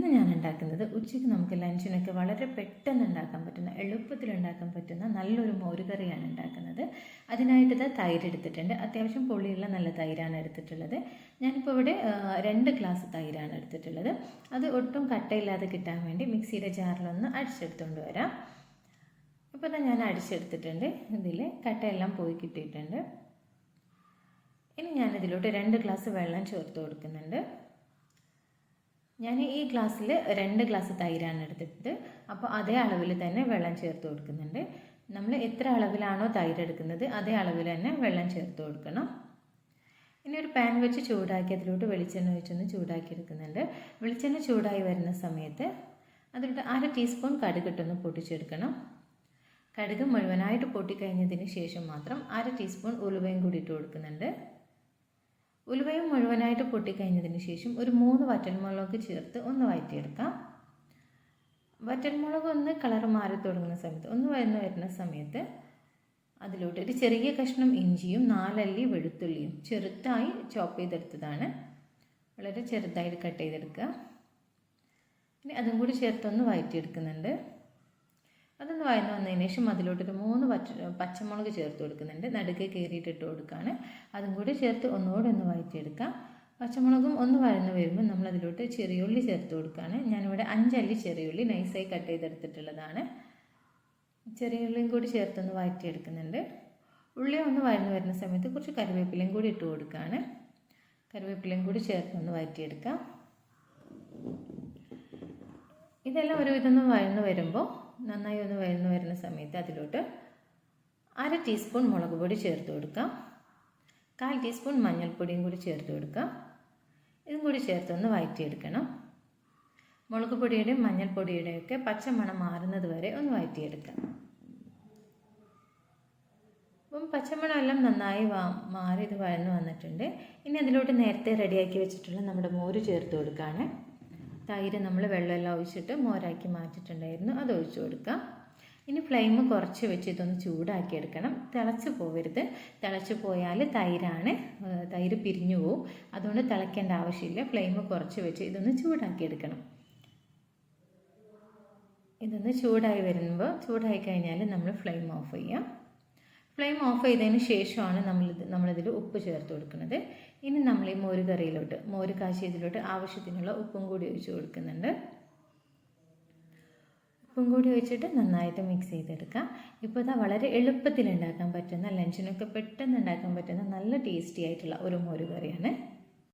ഇന്ന് ഞാൻ ഉണ്ടാക്കുന്നത് ഉച്ചയ്ക്ക് നമുക്ക് ലഞ്ചിനൊക്കെ വളരെ പെട്ടെന്ന് ഉണ്ടാക്കാൻ പറ്റുന്ന എളുപ്പത്തിൽ ഉണ്ടാക്കാൻ പറ്റുന്ന നല്ലൊരു മോരുകറിയാണ് ഉണ്ടാക്കുന്നത്. അതിനായിട്ട് തൈര് എടുത്തിട്ടുണ്ട്. അത്യാവശ്യം പുളിയുള്ള നല്ല തൈരാണ് എടുത്തിട്ടുള്ളത്. ഞാനിപ്പോൾ ഇവിടെ 2 ഗ്ലാസ് തൈരാണ് എടുത്തിട്ടുള്ളത്. അത് ഒട്ടും കട്ടയില്ലാതെ കിട്ടാൻ വേണ്ടി മിക്സിയുടെ ജാറിലൊന്ന് അടിച്ചെടുത്തുകൊണ്ട് വരാം. ഇപ്പോൾ ഞാൻ അടിച്ചെടുത്തിട്ടുണ്ട്. ഇതിൽ കട്ടയെല്ലാം പോയി കിട്ടിയിട്ടുണ്ട്. ഇനി ഞാനിതിലോട്ട് 2 ഗ്ലാസ് വെള്ളം ചേർത്ത് കൊടുക്കുന്നുണ്ട്. ഞാൻ ഈ ഗ്ലാസ്സിൽ 2 ഗ്ലാസ് തൈരാണ് എടുത്തിട്ട്, അപ്പോൾ അതേ അളവിൽ തന്നെ വെള്ളം ചേർത്ത് കൊടുക്കുന്നുണ്ട്. നമ്മൾ എത്ര അളവിലാണോ തൈര് എടുക്കുന്നത് അതേ അളവിൽ തന്നെ വെള്ളം ചേർത്ത് കൊടുക്കണം. ഇനി ഒരു പാൻ വെച്ച് ചൂടാക്കി അതിലോട്ട് വെളിച്ചെണ്ണ ഒഴിച്ചൊന്ന് ചൂടാക്കി എടുക്കുന്നുണ്ട്. വെളിച്ചെണ്ണ ചൂടായി വരുന്ന സമയത്ത് അതിലോട്ട് 1/2 ടീസ്പൂൺ കടുകിട്ടൊന്ന് പൊട്ടിച്ചെടുക്കണം. കടുക് മുഴുവനായിട്ട് പൊട്ടിക്കഴിഞ്ഞതിന് ശേഷം മാത്രം 1/2 ടീസ്പൂൺ ഉലുവയും കൂടി ഇട്ട് കൊടുക്കുന്നുണ്ട്. ഉലുവയും മുഴുവനായിട്ട് പൊട്ടിക്കഴിഞ്ഞതിന് ശേഷം ഒരു 3 വറ്റൽമുളക് ചേർത്ത് ഒന്ന് വഴറ്റിയെടുക്കാം. വറ്റൽമുളക് ഒന്ന് കളർ മാറി തുടങ്ങുന്ന സമയത്ത് ഒന്ന് വരുന്ന സമയത്ത് അതിലോട്ട് ഒരു ചെറിയ കഷ്ണം ഇഞ്ചിയും 4 അല്ലി വെളുത്തുള്ളിയും ചെറുതായി ചോപ്പ് ചെയ്തെടുത്തതാണ്. വളരെ ചെറുതായിട്ട് കട്ട് ചെയ്തെടുക്കുക. ഇനി അതും കൂടി ചേർത്തൊന്ന് വഴറ്റിയെടുക്കുന്നുണ്ട്. അതൊന്ന് വഴന്ന് വന്നതിന് ശേഷം അതിലോട്ടൊരു 3 പച്ചമുളക് ചേർത്ത് കൊടുക്കുന്നുണ്ട്. നടുക്ക് കയറിയിട്ടിട്ട് കൊടുക്കുകയാണ്. അതും കൂടി ചേർത്ത് ഒന്നുകൂടെ ഒന്ന് വഴറ്റിയെടുക്കാം. പച്ചമുളകും ഒന്ന് വഴന്ന് വരുമ്പോൾ നമ്മളതിലോട്ട് ചെറിയുള്ളി ചേർത്ത് കൊടുക്കുകയാണ്. ഞാനിവിടെ 5 അല്ലി ചെറിയുള്ളി നൈസായി കട്ട് ചെയ്തെടുത്തിട്ടുള്ളതാണ്. ചെറിയുള്ളിയും കൂടി ചേർത്തൊന്ന് വഴറ്റിയെടുക്കുന്നുണ്ട്. ഉള്ളി ഒന്ന് വഴന്ന് വരുന്ന സമയത്ത് കുറച്ച് കറിവേപ്പിലയും കൂടി ഇട്ട് കൊടുക്കുകയാണ്. കറിവേപ്പിലയും കൂടി ചേർത്തൊന്ന് വഴറ്റിയെടുക്കാം. ഇതെല്ലാം ഒരുവിധം വഴന്ന് വരുമ്പോൾ നന്നായി ഒന്ന് വഴന്ന് വരുന്ന സമയത്ത് അതിലോട്ട് 1/2 ടീസ്പൂൺ മുളക് പൊടി ചേർത്ത് കൊടുക്കാം. 1/4 ടീസ്പൂൺ മഞ്ഞൾപ്പൊടിയും കൂടി ചേർത്ത് കൊടുക്കാം. ഇതും കൂടി ചേർത്തൊന്ന് വഴറ്റിയെടുക്കണം. മുളക് പൊടിയുടെയും മഞ്ഞൾപ്പൊടിയുടെയൊക്കെ പച്ചമണം മാറുന്നത് വരെ ഒന്ന് വഴറ്റിയെടുക്കാം. അപ്പം പച്ചമണം എല്ലാം നന്നായി മാറി ഇത് വഴന്ന് വന്നിട്ടുണ്ട്. ഇനി അതിലോട്ട് നേരത്തെ റെഡിയാക്കി വെച്ചിട്ടുള്ള നമ്മുടെ മോര് ചേർത്ത് കൊടുക്കുകയാണ്. തൈര് നമ്മൾ വെള്ളമെല്ലാം ഒഴിച്ചിട്ട് മോരാക്കി മാറ്റിയിട്ടുണ്ടായിരുന്നു, അത് ഒഴിച്ചു കൊടുക്കാം. ഇനി ഫ്ലെയിം കുറച്ച് വെച്ച് ഇതൊന്ന് ചൂടാക്കി എടുക്കണം. തിളച്ച് പോവരുത്. തിളച്ച് പോയാൽ തൈര് പിരിഞ്ഞു പോവും. അതുകൊണ്ട് തിളയ്ക്കേണ്ട ആവശ്യമില്ല. ഫ്ലെയിം കുറച്ച് വെച്ച് ഇതൊന്ന് ചൂടാക്കി എടുക്കണം. ഇതൊന്ന് ചൂടായി കഴിഞ്ഞാൽ നമ്മൾ ഫ്ലെയിം ഓഫ് ചെയ്യാം. ഫ്ലെയിം ഓഫ് ചെയ്തതിന് ശേഷമാണ് നമ്മളിതിൽ ഉപ്പ് ചേർത്ത് കൊടുക്കുന്നത്. ഇനി നമ്മൾ ഈ മോര് കാച്ചിയതിലോട്ട് ആവശ്യത്തിനുള്ള ഉപ്പും കൂടി ഒഴിച്ച് കൊടുക്കുന്നുണ്ട്. ഉപ്പും കൂടി ഒഴിച്ചിട്ട് നന്നായിട്ട് മിക്സ് ചെയ്തെടുക്കാം. ഇപ്പോൾ വളരെ എളുപ്പത്തിൽ ഉണ്ടാക്കാൻ പറ്റുന്ന, ലഞ്ചിനൊക്കെ പെട്ടെന്ന് ഉണ്ടാക്കാൻ പറ്റുന്ന നല്ല ടേസ്റ്റി ആയിട്ടുള്ള ഒരു മോര് കറിയാണ്.